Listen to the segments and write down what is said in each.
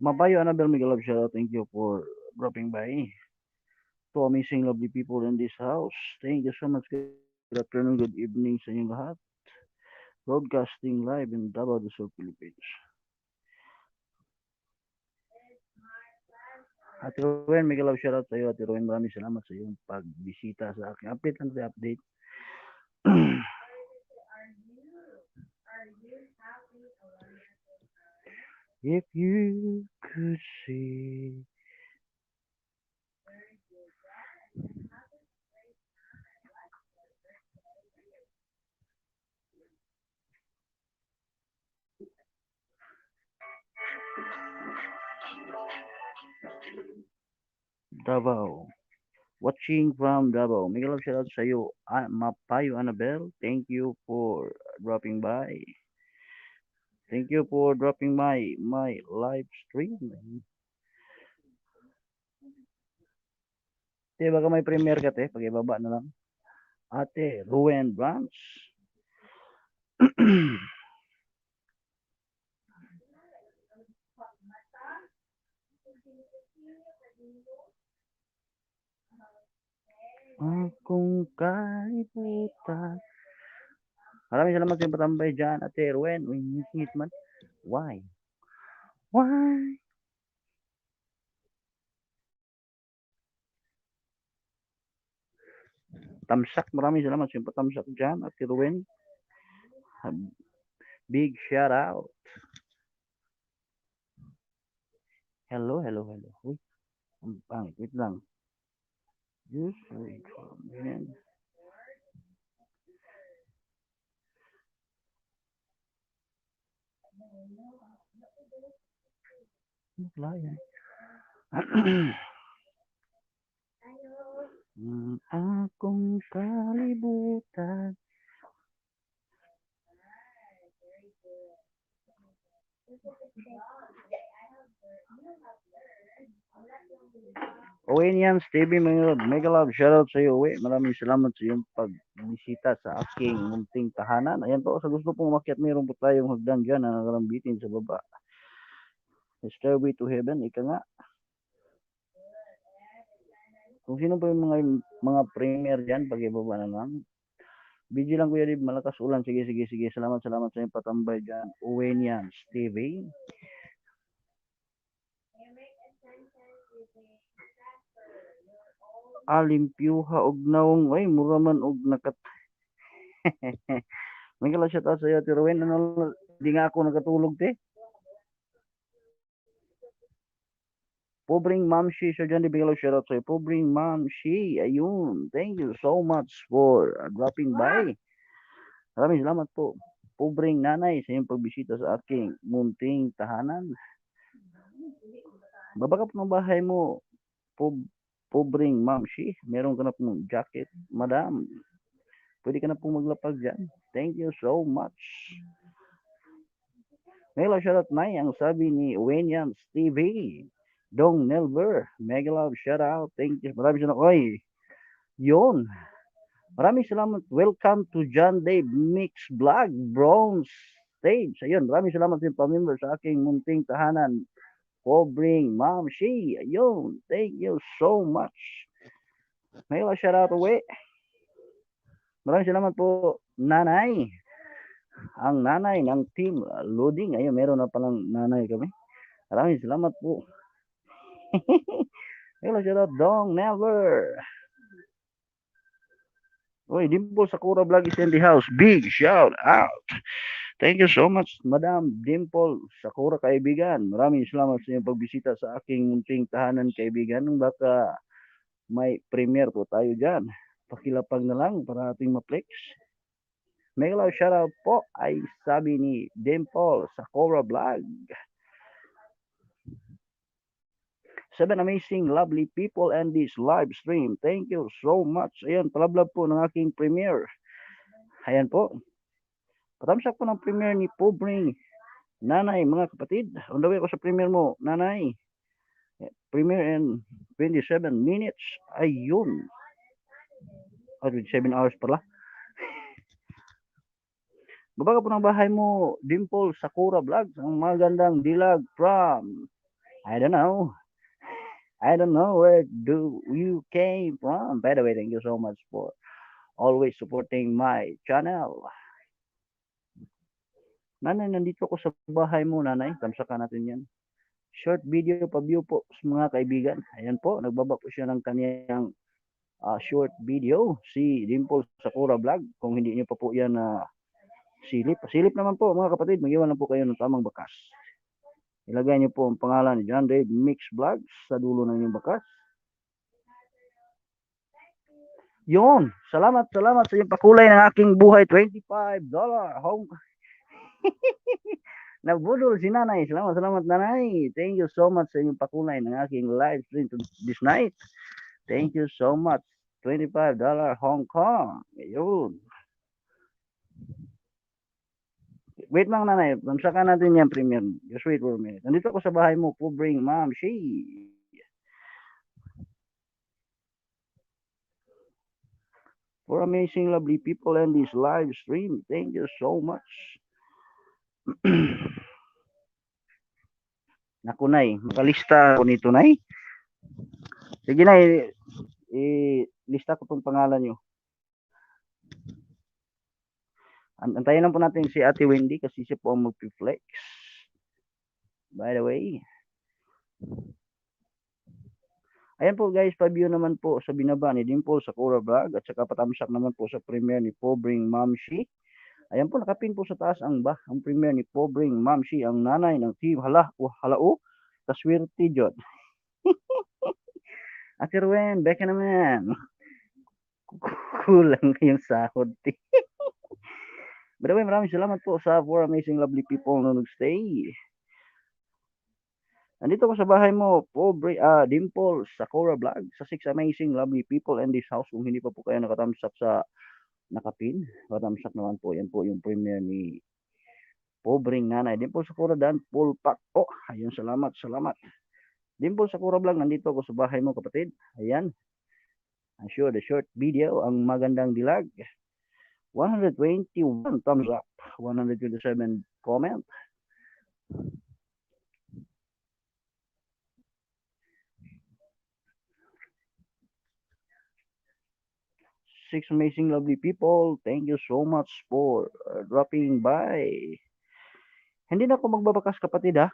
Mabayo Annabel Miguel Love shout out. Thank you for dropping by. To amazing lovely people in this house. Thank you so much. Good afternoon, good evening sa inyong lahat. Broadcasting live in Davao del Sur, Philippines. Ate Ruwen, Miguel Love shout out sa iyo. Ate Ruwen, maraming salamat sa iyong pagbisita sa aking update lang sa update. If you could see Davao. Watching from Davao. Miguel Love shout out sa iyo. Mapayo Annabel, thank you for dropping by. Thank you for dropping my live stream. Te, baka may premiere ka, te. Pag-ibaba na lang. Ate, Ruwen Branch. Akong kalibutan. Maraming salamat sa patambay dyan, Ate Ruwen. Uy, ngit man. Why? Why? Tamsak, maraming salamat sa patamsak dyan, Ate Ruwen. Big shout out. Hello, hello, hello. Uy, ang pangit. Wait lang. Just wait for a minute. Layan. Akong kalibutan. Uwi niyan, Stevie, mega love, shoutout sa iyo, uwi. Maraming salamat sa iyong pagbisita sa aking munting tahanan. Ayan po, sa gusto pong umakyat, mayroon po tayong hagdan dyan na nakarambitin sa baba. Stairway to Heaven, ika nga. Kung sino po yung mga premier dyan, pag-ibaba na lang. Video lang Kuya Dib, malakas ulan. Sige, sige, sige. Salamat sa iyong patambay dyan. Uwi niyan, Stevie. Alimpyuha og naong ay mura man og nakat may kala shout out sa iyo Ate Rowen, ano di nga ako nakatulog te. Pobreng Mamshi Sir John, di bigala shout out sa iyo. Pobreng Mamshi, ayun, thank you so much for dropping by. Maraming salamat po. Pobreng nanay sa iyong pagbisita sa aking munting tahanan. Baba ka po ng bahay mo, pobreng Mamshi, meron ka na pong jacket, madam. Pwede ka na pong maglapag dyan. Thank you so much. Mega love shoutout na ang sabi ni Wenian Stevie. Dong Nelver. Mega love shoutout. Thank you. Maraming salamat. Oy, yun. Maraming salamat. Welcome to John Dave Mix Vlog Bronze Stage. Ayun. Maraming salamat sa pamimber sa aking munting tahanan. Covering Ma'am Shi. Ayun. Thank you so much. Mega love shoutout uwi. Maraming salamat po, nanay. Ang nanay ng team loading. Ayun, meron na palang nanay kami. Maraming salamat po. Hello, shout out, Dong Never. Uy, Dimple Sakura Vlog is in the house. Big shout out. Thank you so much, Madam Dimple Sakura, kaibigan. Maraming salamat sa inyong pagbisita sa aking munting tahanan, kaibigan. Baka may premiere po tayo dyan. Pakilapag na lang para ating ma-flex. Mega love shoutout po ay sabi ni Dimple Sakura Vlog. 7 amazing, lovely people and this live stream. Thank you so much. Ayan, palablab po ng aking premiere. Ayan po. Patamsak po ng premiere ni Pobring Nanay, mga kapatid. On the way ko sa premiere mo, Nanay. Premiere in 27 minutes. Ayun. 27 hours pala. Baba ka po ng bahay mo, Dimple Sakura Vlogs. Ang magandang dilag from, I don't know where do you came from. By the way, thank you so much for always supporting my channel. Nanay, nandito ko sa bahay mo, Nanay. Tamsakan natin yan. Short video pa-view po sa mga kaibigan. Ayan po, nagbaba po siya ng kaniyang short video. Si Dimple Sakura Vlog. Kung hindi niyo pa po yan silip. Silip naman po mga kapatid. Mag-iwan lang po kayo ng tamang bakas. Ilagay niyo po ang pangalan ni John Dave Mix Vlogs sa dulo ng inyong bakas. Yun. Salamat sa inyong pakulay ng aking buhay. $25. Hong Nagbudol si Nanay. Salamat Nanay. Thank you so much sa inyong pakulay ng aking live stream this night. Thank you so much. $25 Hong Kong. Ayun. Wait lang, Nanay. Tamsakan natin yan premiere. Just wait for a minute. Nandito ako sa bahay mo. Pobring Ma'am She. For amazing, lovely people and this live stream. Thank you so much. Naku, Nay. Makalista ko nito, Nay. Sige, Nay. Lista ko tong pangalan nyo. Antayin lang po natin si Ate Wendy kasi siya po ang mag-flex. By the way. Ayan po guys, pa-view naman po sa binaba ni Dimple Sakura Vlog at saka patamsak naman po sa premiere ni Pobring Mamshi. Ayan po, nakapin po sa taas ang premiere ni Pobring Mamshi, ang nanay ng team. Halao, kaswerte Jod. Ate Ruwen, beka naman. Kulang kayong sahod. By the way, maraming salamat po sa 4 amazing lovely people na nag-stay. Nandito ko sa bahay mo, Dimple Sakura Vlog, sa 6 amazing lovely people in this house. Kung hindi pa po kayo nakatamsak sa nakapin, nakatamsak naman po. Yan po yung premiere ni Pobring Nanay. Dimple Sakura Dan Pulpak. Oh, ayun, salamat. Dimple Sakura Vlog, nandito ako sa bahay mo, kapatid. Ayan. I'm sure the short video, ang magandang dilag. 121 thumbs up, 127 comment. Six amazing lovely people, thank you so much for dropping by. Hindi na ako magbabakas, kapatid, ha.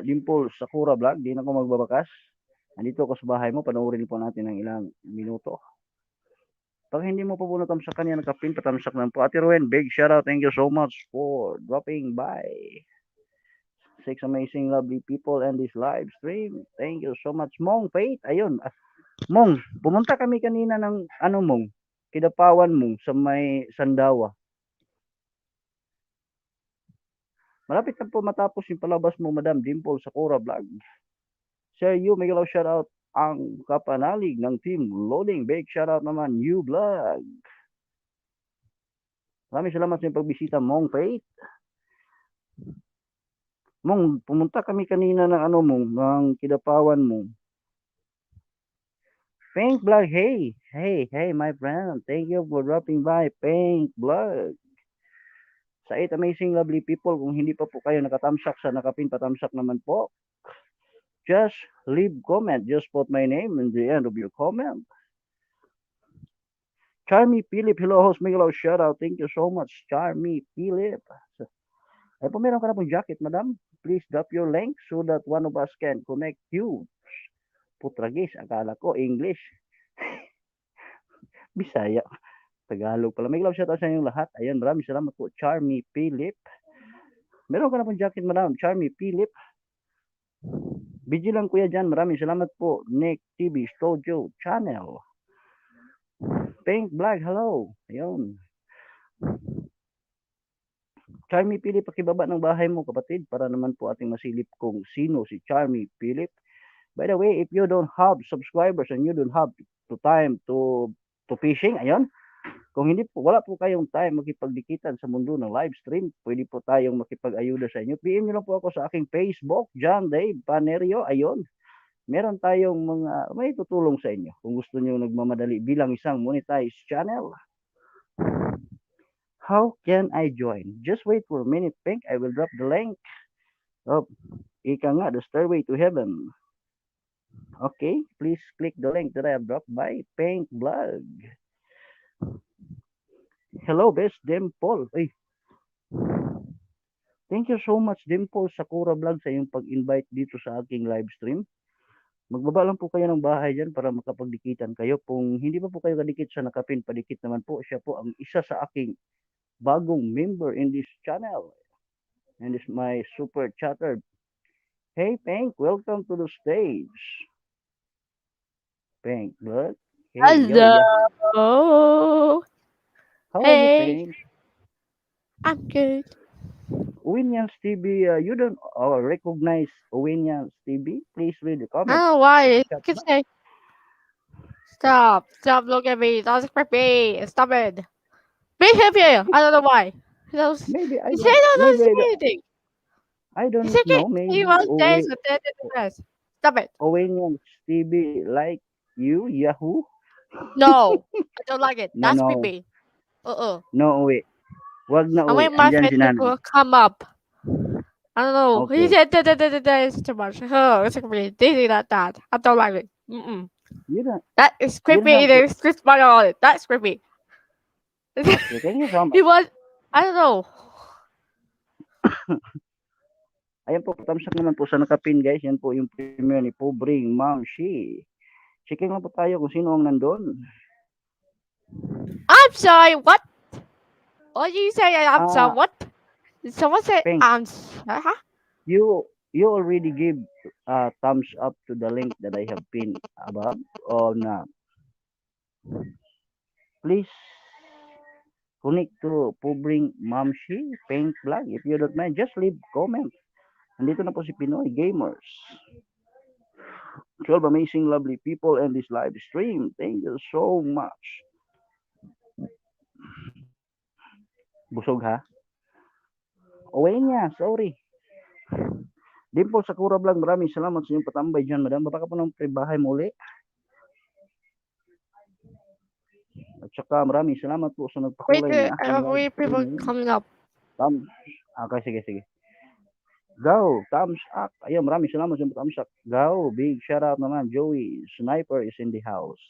Dimple Sakura Vlog, di na ako magbabakas. Nandito ako sa bahay mo, panoorin po natin ng ilang minuto. Pag hindi mo pa po natamsak kanya nakapin, patamsak lang po. Ate Ruwen, big shout out, thank you so much for dropping by. 6 amazing lovely people and this live stream. Thank you so much. Mong Faith, ayun. Mong, pumunta kami kanina ng Mong, Kidapawan Mong sa may Sandawa. Malapit na po matapos yung palabas mo, Madam Dimple Sakura Vlog. Sir Yu, may galaw shout out ang kapanalig ng team Loading. Big shout out naman, Yu Vlog. Maraming salamat sa pagbisita, Mong Faith. Mong, pumunta kami kanina ng Mong, ng Kidapawan Mong. Pink Vlog, hey, my friend. Thank you for dropping by, Pink Vlog. Sa 8 amazing lovely people, kung hindi pa po kayo nakatamsak sa nakapin, patamsak naman po. Just leave comment. Just put my name in the end of your comment. Charmy Philip, hello host, Miguel, shout out. Thank you so much, Charmy Philip. Ay po, meron ka na pong jacket, madam. Please drop your link so that one of us can connect you. Putragis, akala ko English. Bisaya, Tagalog pala. May shout out sa inyong lahat. Ayan, maraming salamat po, Charmy Philip. Meron ka na pong jacket, madam, Charmy Philip. Busy lang kuya dyan. Maraming salamat po, Nick TV Studio Channel. Pink Black, hello. Ayun. Charmy Philip, pakibaba ng bahay mo, kapatid, para naman po ating masilip kung sino si Charmy Philip. By the way, if you don't have subscribers and you don't have to time to fishing, ayun, kung hindi po, wala po kayong time makipagdikitan sa mundo ng live stream, pwede po tayong makipag-ayuda sa inyo. PM nyo lang po ako sa aking Facebook, John Dave Panerio. Ayun, meron tayong mga may tutulong sa inyo kung gusto nyo nagmamadali bilang isang monetized channel. How can I join? Just wait for a minute, Pink. I will drop the link. Oh, ika nga, the stairway to heaven. Okay, please click the link that I have dropped by Pink Blog. Hello, best Dimple. Ay. Thank you so much, Dimple Sakura Vlog, sa iyong pag-invite dito sa aking live stream. Magbaba lang po kayo ng bahay dyan para makapagdikitan kayo. Kung hindi pa po kayo kadikit sa Nakapin, padikit naman po. Siya po ang isa sa aking bagong member in this channel. And this my super chatter. Hey, Pink, welcome to the stage. Pink Blood. Hey, yo, Hello. yeah. How are you, Hey. Pink? I'm good. Owenians TV, you don't recognize Owenians TV? Please read the comment. Oh, why? Chat You can box. say, stop. Stop looking at me. That's creepy. Stop it. Be happy. I don't know why. He said, Maybe I I don't. don't Maybe say I don't. anything. I He don't said, know. Maybe he was days with that. Stop it. Owenians TV like you, Yahoo. No. I don't like it. No, That's no, creepy. no uwi. Wag na I uwi. want my Andyan friend si nanay. to come up. I don't know. He Okay. said that is too much. Oh, it's creepy. This, that. I don't like it. Mm-mm. You don't. That is You don't creepy. have to. There's Chris Martin on it. That's creepy. Okay. Thank you so much. He was. I don't know. Ayan po, tamsak naman po sa Nakapin, guys. Yan po yung premiere ni Pobring Ma'am Shi. Checking lang po tayo kung sino ang nandun. I'm sorry. What? What did you say? I'm sorry. Ah, What? Did someone say Pink, I'm sorry? Huh? you already give thumbs up to the link that I have pinned above or not? Please connect to Pobring Ma'am Shi, Pink Vlog. If you don't mind, just leave comment. Nandito na po si Pinoy Gamers. 12 amazing, lovely people in this live stream. Thank you so much. Busog ha? Uwi niya, sorry. Dimple Sakura Vlog, maraming salamat sa inyong patambay dyan, madam. Baka po ng bahay mo uli. At saka maraming salamat po sa Wait, nagpakulay ng aking wait, live people stream. coming up. Okay, sige. Go, thumbs up. Ayun, maraming salamat sa thumbs up. Go, big shout out naman. Joey, Sniper is in the house.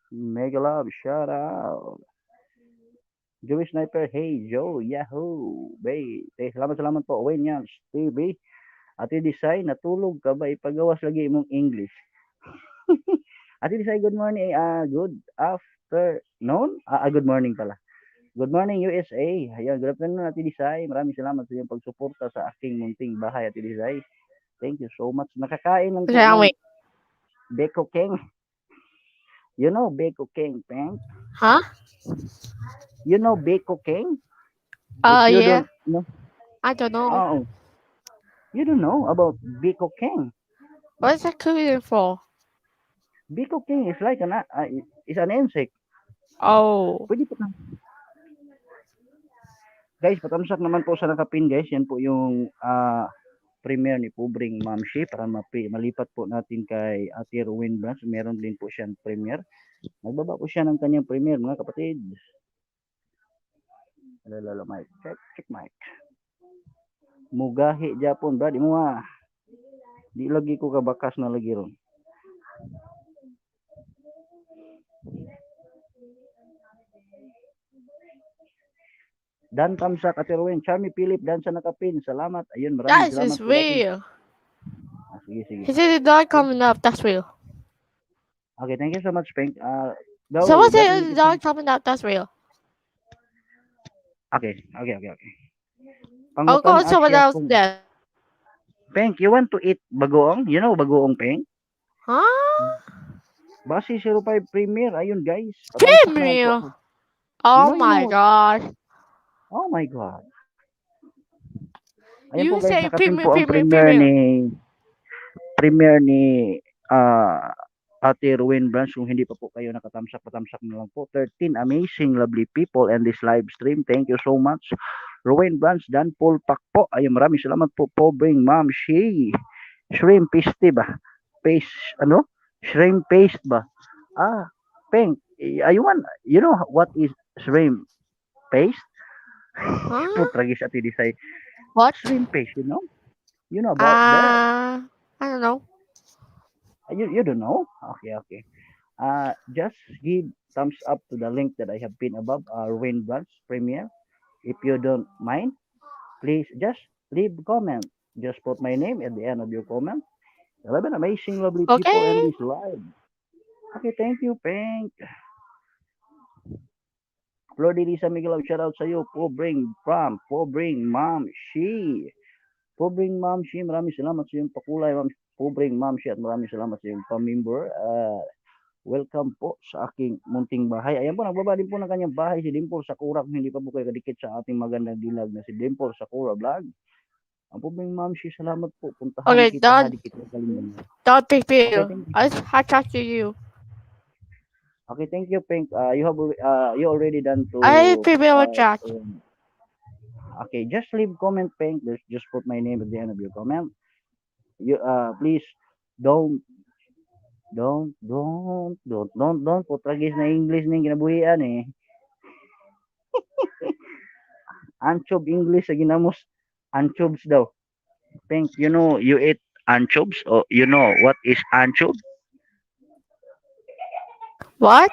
Mega love, shout out. Joey Sniper, hey Joe, yahoo, bay. Salamat po, Owenians TV. Ate Desai, natulog ka ba? Ipagawas lagi mong English. Ate Desai, good morning. Good afternoon. Good morning pala. Good morning, USA. Ayan, good afternoon, Ate Desai. Maraming salamat sa iyong pagsuporta sa aking munting bahay, Ate Desai. Thank you so much. Nakakain lang po ng Wait. Beko King. You know Beko King, Peng? Huh? You know Beko King? Yeah. Don't know. I don't know. Oh, you don't know about Beko King? What is that cooking for? Beko King is like is an insect. Oh. Pwede po na. Guys, patamsak naman po sa Nakapin, guys. Yan po yung premiere ni Pobring Ma'am Shi para malipat po natin kay Ate Rowin Branch. Meron din po siyang premiere. Nagbaba po siya ng kanyang premiere, mga kapatid. Lalo, mic. Check mic. Mugahi Japon, brad. Mo di lagi ko kabakas na lagi ron. Dan Tamsak, Ate Rowin, Charmy Philip, Dan sa Nakapin. Salamat. Ayun, maraming That salamat is po. real. Sige. He said the dog coming up. That's real. Okay, thank you so much, Pink. Someone said the dog coming up. That's real. Okay. I'll go someone else then. Pink, you want to eat bagoong? You know bagoong, Pink? Huh? Basi 05 Premier. Ayun, guys. Premiere. Oh my gosh. Oh my God. Ayun You po, guys, say Nakapin premiere, po ang premiere ni premiere ni Ate Ruin Branch. Kung hindi pa po kayo nakatamsak, patamsak na lang po. 13 amazing lovely people and this live stream. Thank you so much. Ruin Branch, Dan Paul Pak po. Ay, maraming salamat po po. Bring Ma'am She. Shrimp paste ba? Paste, ano? Shrimp paste ba? Pink. You know what is shrimp paste? Huh? Putragis at say What? shrimp paste, you know? You know about that? I don't know. You don't know? Okay. Just give thumbs up to the link that I have pinned above, Ruin Branch Premiere. If you don't mind, please just leave a comment. Just put my name at the end of your comment. 11 amazing, lovely people in Okay. this live. Okay, thank you, Pink. Flor Lisa Miguel, shout out sa iyo. Pobring Ma'am She. Pobring Ma'am She, maraming salamat sa iyong pakulay, Ma'am. Pobring Ma'am She, at maraming salamat sa iyong pamember. Welcome po sa aking munting bahay. Ayan po, nagbaba din po ng kanyang bahay si Dimple Sakura. Kung hindi pa po kayo kadikit sa ating magandang dilag na si Dimple Sakura Vlog. Ang pobring Ma'am She, salamat po. Puntahan Okay, kita, don't hadikit na kalimutan. don't pick Okay, you. thank you. I talk to you. Okay, thank you, Pink. You already done to. I prepare a chat. Okay, just leave comment, Pink. Just put my name at the end of your comment. You please don't putragis na English ning kinabuhian eh. Anchob English sa ginamos. Anchobs daw. Pink, you know you eat anchobs or you know what is anchob? What?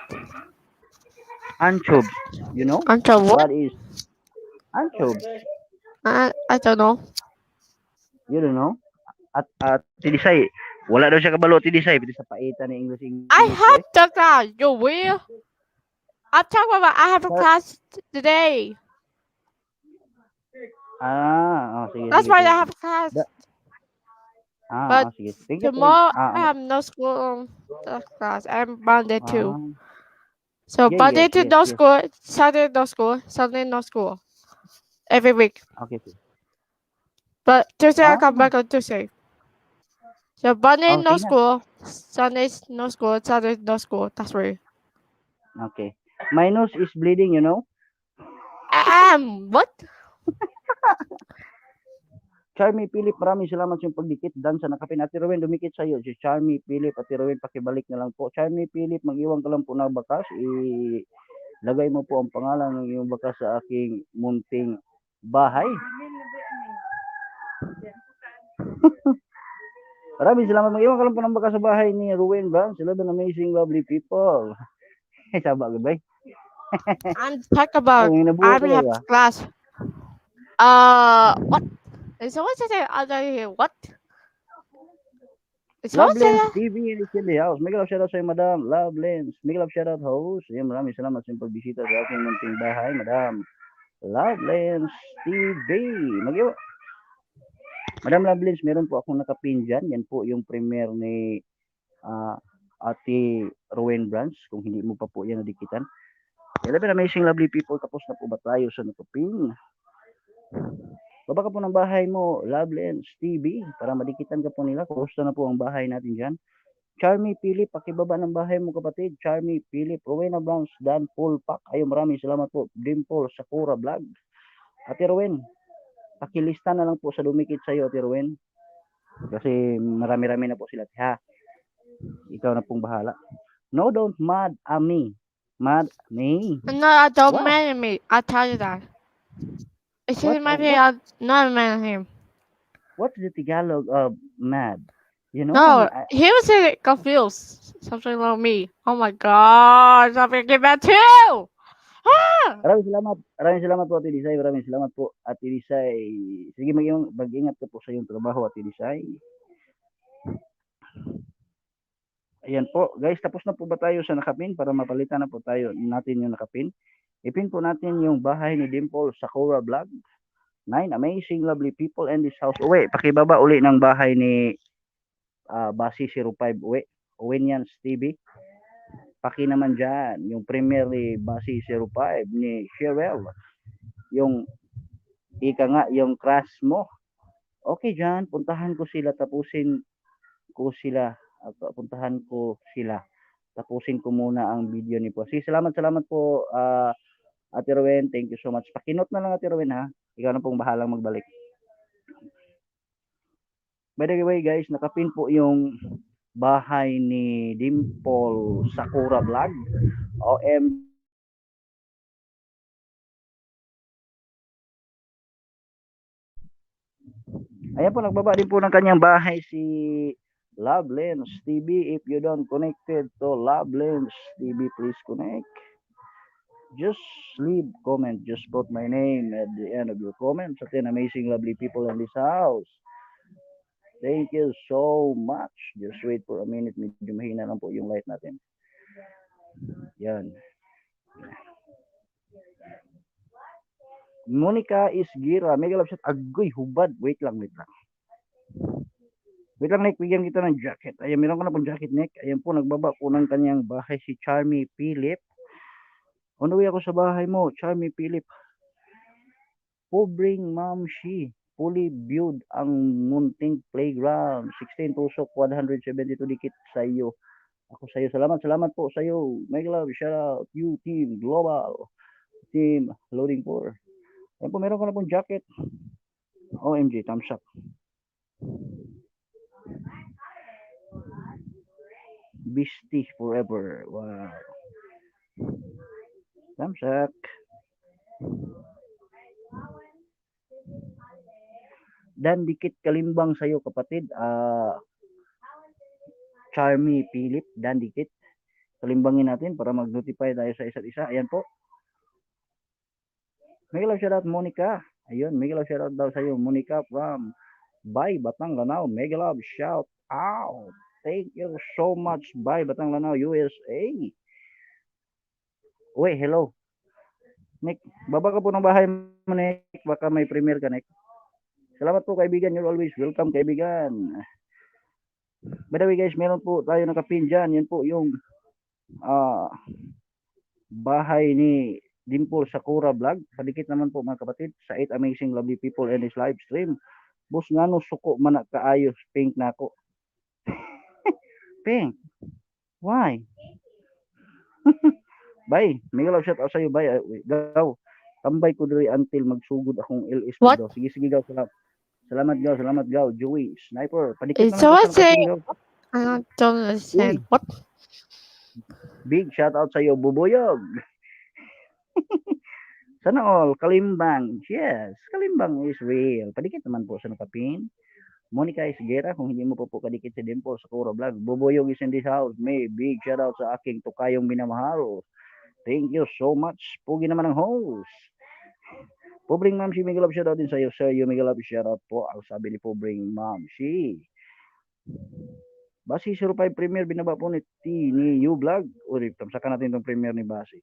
Anchobs, you know? Until what? What is anchobs? I don't know. You don't know? At Tidisay, wala daw siya kabalo Tidisay, pwede sa paitan ni English. I have the class. You will. I'm talking about I have a class today. Sige. That's sige, why sige. I have a class. But Sige. Thank you, tomorrow Pink. I have no school class. I'm Monday too. So Yeah, Monday to yes. no school, Saturday no school, Sunday no school. Every week. Okay. But Tuesday I come back on Tuesday. So Monday no sige na. school, Sunday no school, Saturday no school. That's right. Okay. My nose is bleeding, you know? What? Charmy Philip, maraming salamat sa iyong pagdikit. Dan sa nakapin. Ate Rowin, dumikit sa iyo. Si Charmy Philip, Ate Rowin, pakibalik na lang po. Charmy Philip, mag-iwan ka lang po na bakas. Ilagay mo po ang pangalan ng iyong bakas sa aking munting bahay. Maraming salamat. Mag-iwan ka lang po ng bakas sa bahay ni Rowin Branch. 11 amazing, lovely people. Saba, goodbye. I'm talking about I have class. What? Is someone saying other here? What? Is someone saying Love Lens TV is in the house. Make love shoutout sa iyo, Madam. Love Lens. Make love shoutout host. Ayan, maraming salamat sa iyong pagbisita sa aking munting bahay, Madam. Love Lens TV. Madam Love Lens, meron po akong nakapin dyan. Yan po yung premiere ni Ate Rowan Branch. Kung hindi mo pa po yan nadikitan. 11 amazing lovely people. Tapos na po ba tayo sa nakapin? Baba ka po ng bahay mo, Love Lens TV, para madikitan ka po nila. Kumusta na po ang bahay natin dyan? Charmy Philip, pakibaba ng bahay mo kapatid. Charmy Philip, Rowena Browns, Dan Paul Pak. Ayun, maraming salamat po. Dimple Sakura Vlog. Ate Rowen, pakilista na lang po sa dumikit sa iyo, Ate Rowen. Kasi marami-rami na po sila. Ha? Ikaw na pong bahala. No, don't mad at me. Mad me. No, don't mad at me. I'll tell you that. It's in my opinion, I'm not mad at him. What's the Tagalog of mad? You know? No, he was confused. Something like me. Oh my God, something get mad too. Maraming salamat po, Ate Disay. Maraming salamat po, Ate Disay. Sige, mag-ingat ka po sa iyong trabaho, Ate Disay. Ayan po, guys, tapos na po ba tayo sa nakapin para mapalitan na po tayo natin yung nakapin? Ipin po natin yung bahay ni Dimple Sakura Vlog. 9 amazing lovely people in this house. Uwi, pakibaba uli ng bahay ni Basi 05 uwi. Owenians TV. Paki naman dyan, yung premiere ni Basi 05 ni Cheryl. Yung ika nga, yung crush mo. Okay dyan, puntahan ko sila, tapusin ko sila at puntahan ko sila. Tapusin ko muna ang video ni po. Salamat po Ate Rowen, thank you so much. Pakinot na lang Ate Rowen ha. Ikaw na pong bahalang magbalik. By the way guys, nakapin po yung bahay ni Dimple Sakura Vlog. Ayan po, nagbaba din po ng kanyang bahay si Lovelens TV. If you don't connected to Lovelens TV, please connect. Just leave comment. Just put my name at the end of your comments. At then, amazing, lovely people in this house. Thank you so much. Just wait for a minute. Medyo mahina lang po yung light natin. Yan. Monica Isgira. Mega love shot. Agoy, hubad. Wait lang. Wait lang, Nick. Bigyan kita ng jacket. Ayan, meron ko na pong jacket, Nick. Ayan po, nagbaba po ng kanyang bahay si Charmy Philip. On the way ako sa bahay mo, Charmy Philip. Pobreng Ma'am Shi. Fully viewed ang munting playground. 16 tusok, 172 dikit sa iyo. Ako sa iyo. Salamat po sa iyo. Mega love, shout out you, Team Global. Team Loading 4. Ayan po, meron ko na pong jacket. OMG, thumbs up. Beastie forever. Wow. Thumbs up. Dan dikit kalimbang sa'yo kapatid. Charmy Philip, dan dikit. Kalimbangin natin para mag-notify tayo sa isa't isa. Ayan po. Mega love shoutout Monica. Ayun, mega love shoutout daw sa'yo Monica from Bay Batang Lanao. Mega love shout out. Thank you so much Bay Batang Lanao, USA. Uy, hello. Nick, baba ka po ng bahay mo, Nick. Baka may premiere ka, Nick. Salamat po kaibigan, you're always welcome kaibigan. By the way guys, meron po tayo nakapin dyan. Yan po yung bahay ni Dimple Sakura Vlog. Padikit naman po mga kapatid sa 8 amazing lovely people in this live stream. Bus nga no, suko man na kaayos. Pink na ako. Pink? Why? Bye. May love shout out sa'yo. Bye. Gaw. Tambay ko diri until magsugod akong LS. What? Gaw. Sige, gaw. Salamat gaw. Joey, Sniper. Padikit It's naman po so sa saying. gaw. I don't understand. What? Big shout out sa'yo, Bubuyog. Sana all, Kalimbang. Yes, Kalimbang is real. Padikit naman po sa nakapin. Monica Isguera, kung hindi mo po kadikit si Dimple Sakura Vlog. Bubuyog is in this house. May big shout out sa aking tukayong minamahal. Thank you so much. Pugi naman ang host. Pobreng Ma'am Shi, mega love shout out din sa'yo. Sir, you mega love shout out po. Ang sabi ni Pobreng Ma'am Shi. Basi 05 Premier binaba po ni New Vlog. Uri, tamsakan natin itong Premier ni Basi.